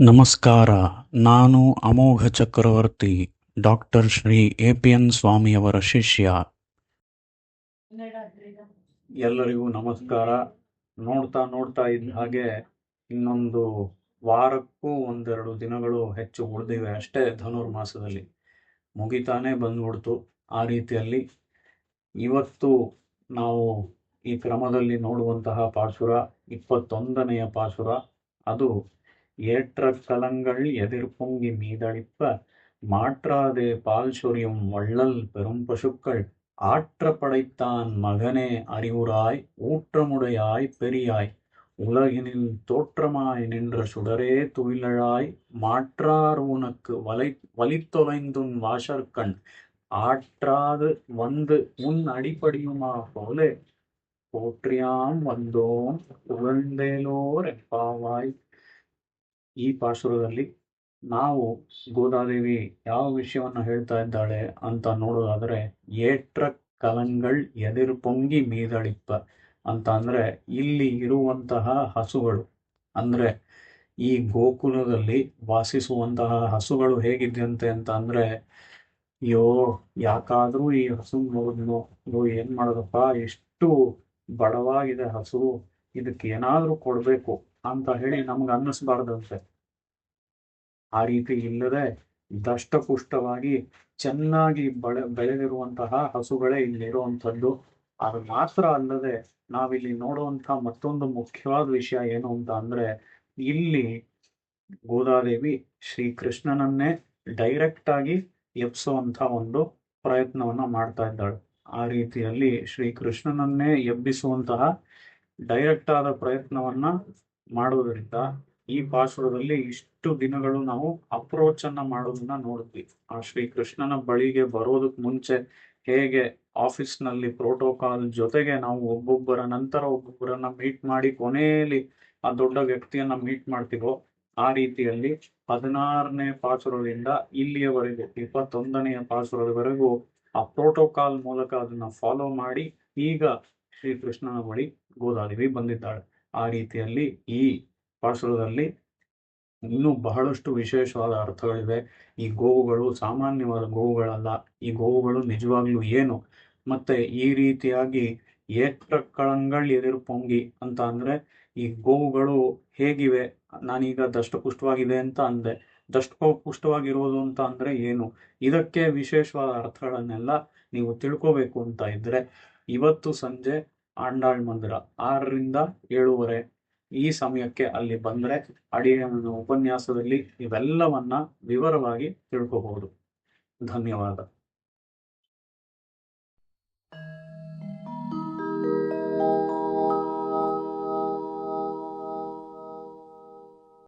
ನಮಸ್ಕಾರ. ನಾನು ಅಮೋಘ ಚಕ್ರವರ್ತಿ, ಡಾಕ್ಟರ್ ಶ್ರೀ ಎ.ಪಿ.ಎನ್. ಸ್ವಾಮಿಯವರ ಶಿಷ್ಯ. ಎಲ್ಲರಿಗೂ ನಮಸ್ಕಾರ. ನೋಡ್ತಾ ಇದ್ದ ಹಾಗೆ ಇನ್ನೊಂದು ವಾರಕ್ಕೂ ಒಂದೆರಡು ದಿನಗಳು ಹೆಚ್ಚು ಉಳಿದಿವೆ ಅಷ್ಟೇ. ಧನುರ್ಮಾಸದಲ್ಲಿ ಮುಗಿತಾನೆ ಬಂದ್ಬಿಡ್ತು. ಆ ರೀತಿಯಲ್ಲಿ ಇವತ್ತು ನಾವು ಈ ಕ್ರಮದಲ್ಲಿ ನೋಡುವಂತಹ ಪಾಸುರ 21ನೆಯ ಪಾಸುರ. ಅದು ஏற்ற கலங்கள் எதிர்பொங்கி மீதளிப்ப மாற்றாதே பால் சொரியும் வள்ளல் பெரும் பசுக்கள் ஆற்ற படைத்தான் மகனே அறிவுராய் ஊற்றமுடையாய் பெரியாய் உலகினில் தோற்றமாய் நின்ற சுடரே துயிலழாய் மாற்றார் உனக்கு வலித்தொலைந்துன் வாசற்கண் ஆற்றாது வந்து உன் அடிப்படியுமா போலே போற்றியாம் வந்தோம் புகழ்ந்தேலோர் எப்பாவாய். ಈ ಪಾಶುರದಲ್ಲಿ ನಾವು ಗೋದಾದೇವಿ ಯಾವ ವಿಷಯವನ್ನ ಹೇಳ್ತಾ ಇದ್ದಾಳೆ ಅಂತ ನೋಡೋದಾದ್ರೆ, ಏಟ್ರ ಕಲಂಗಳ್ ಎದಿರು ಪೊಂಗಿ ಮೀದಳಿಪ್ಪ ಅಂತ ಅಂದ್ರೆ, ಇಲ್ಲಿ ಇರುವಂತಹ ಹಸುಗಳು ಅಂದ್ರೆ ಈ ಗೋಕುಲದಲ್ಲಿ ವಾಸಿಸುವಂತಹ ಹಸುಗಳು ಹೇಗಿದ್ಯಂತೆ ಅಂತ ಅಂದ್ರೆ, ಅಯ್ಯೋ ಯಾಕಾದ್ರೂ ಈ ಹಸು ನೋಡಿದ್ನು, ಏನ್ ಮಾಡೋದಪ್ಪ, ಎಷ್ಟು ಬಡವಾಗಿದೆ ಹಸು, ಇದಕ್ಕೆ ಏನಾದ್ರೂ ಕೊಡ್ಬೇಕು ಅಂತ ಹೇಳಿ ನಮ್ಗೆ ಅನ್ನಿಸ್ಬಾರ್ದಂತೆ. ಆ ರೀತಿ ಇಲ್ಲದೆ ದಷ್ಟಪುಷ್ಟವಾಗಿ ಚೆನ್ನಾಗಿ ಬೆಳೆದಿರುವಂತಹ ಹಸುಗಳೇ ಇಲ್ಲಿರುವಂಥದ್ದು. ಅದು ಮಾತ್ರ ಅಲ್ಲದೆ ನಾವಿಲ್ಲಿ ನೋಡುವಂತಹ ಮತ್ತೊಂದು ಮುಖ್ಯವಾದ ವಿಷಯ ಏನು ಅಂತ ಅಂದ್ರೆ, ಇಲ್ಲಿ ಗೋದಾದೇವಿ ಶ್ರೀಕೃಷ್ಣನನ್ನೇ ಡೈರೆಕ್ಟ್ ಆಗಿ ಎಬ್ಸುವಂತ ಒಂದು ಪ್ರಯತ್ನವನ್ನ ಮಾಡ್ತಾ ಇದ್ದಾಳೆ. ಆ ರೀತಿಯಲ್ಲಿ ಶ್ರೀಕೃಷ್ಣನನ್ನೇ ಎಬ್ಬಿಸುವಂತಹ ಡೈರೆಕ್ಟ್ ಆದ ಪ್ರಯತ್ನವನ್ನ ಮಾಡೋದ್ರಿಂದ ಈ ಪಾಸುರದಲ್ಲಿ ಇಷ್ಟು ದಿನಗಳು ನಾವು ಅಪ್ರೋಚ್ ಅನ್ನ ಮಾಡೋದನ್ನ ನೋಡಿದ್ವಿ. ಆ ಶ್ರೀಕೃಷ್ಣನ ಬಳಿಗೆ ಬರೋದಕ್ ಮುಂಚೆ ಹೇಗೆ ಆಫೀಸ್ ನಲ್ಲಿ ಪ್ರೋಟೋಕಾಲ್ ಜೊತೆಗೆ ನಾವು ಒಬ್ಬೊಬ್ಬರ ನಂತರ ಒಬ್ಬೊಬ್ಬರನ್ನ ಮೀಟ್ ಮಾಡಿ ಕೊನೆಯಲ್ಲಿ ಆ ದೊಡ್ಡ ವ್ಯಕ್ತಿಯನ್ನ ಮೀಟ್ ಮಾಡ್ತೀವೋ, ಆ ರೀತಿಯಲ್ಲಿ 16ನೇ ಪಾಸುರದಿಂದ ಇಲ್ಲಿಯವರೆಗೂ 21ನೆಯ ಪಾಸುರದವರೆಗೂ ಆ ಪ್ರೋಟೋಕಾಲ್ ಮೂಲಕ ಅದನ್ನ ಫಾಲೋ ಮಾಡಿ ಈಗ ಶ್ರೀಕೃಷ್ಣನ ಬಳಿ ಗೋದಾದೇವಿ ಬಂದಿದ್ದಾಳೆ. ಆ ರೀತಿಯಲ್ಲಿ ಈ ಪಾಸುರದಲ್ಲಿ ಇನ್ನೂ ಬಹಳಷ್ಟು ವಿಶೇಷವಾದ ಅರ್ಥಗಳಿವೆ. ಈ ಗೋವುಗಳು ಸಾಮಾನ್ಯವಾದ ಗೋವುಗಳಲ್ಲ. ಈ ಗೋವುಗಳು ನಿಜವಾಗ್ಲೂ ಏನು, ಮತ್ತೆ ಈ ರೀತಿಯಾಗಿ ಏತ್ರ ಕಳಂಗಳ್ ಎದಿರು ಪೊಂಗಿ ಅಂತ ಅಂದ್ರೆ ಈ ಗೋವುಗಳು ಹೇಗಿವೆ. ನಾನೀಗ ದಷ್ಟಪುಷ್ಟವಾಗಿದೆ ಅಂತ ಅಂದೆ, ದಷ್ಟಪುಷ್ಟವಾಗಿರೋದು ಅಂತ ಅಂದ್ರೆ ಏನು, ಇದಕ್ಕೆ ವಿಶೇಷವಾದ ಅರ್ಥಗಳನ್ನೆಲ್ಲ ನೀವು ತಿಳ್ಕೋಬೇಕು ಅಂತ ಇದ್ರೆ ಇವತ್ತು ಸಂಜೆ ಆಂಡಾಳ್ ಮಂದಿರ 6ರಿಂದ 7:30 ಈ ಸಮಯಕ್ಕೆ ಅಲ್ಲಿ ಬಂದ್ರೆ ಅಡಿಯ ಉಪನ್ಯಾಸದಲ್ಲಿ ಇವೆಲ್ಲವನ್ನ ವಿವರವಾಗಿ ತಿಳ್ಕೋಬಹುದು. ಧನ್ಯವಾದ.